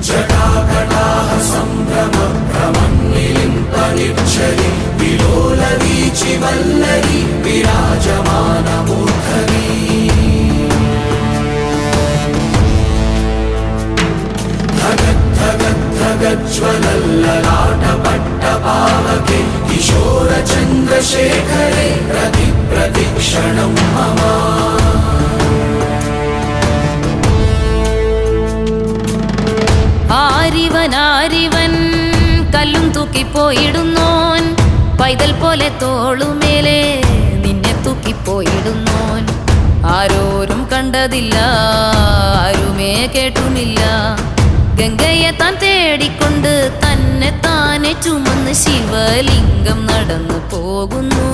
ജടാകടാഹ സംഭ്രമ ഭ്രമന്നിലിംപനിർച്ഛരി വിലോലവീചി വല്ലരി വിരാജമാനമൂർധനി ജ്വലല്ലലാടപട്ടപാവകെ കിശോരചന്ദ്രശേഖരെ പ്രതിക്ഷണം മമ ആരിവൻ കല്ലും തൂക്കിപ്പോയിടുന്നോൻ പൈതൽ പോലെ തോളുമേലെ നിന്നെ തൂക്കിപ്പോയിടുന്നോൻ ആരോരും കണ്ടതില്ല ആരുമേ കേട്ടുമില്ല ഗംഗയെ താൻ തേടിക്കൊണ്ട് തന്നെ താനെ ചുമന്ന് ശിവലിംഗം നടന്നു പോകുന്നു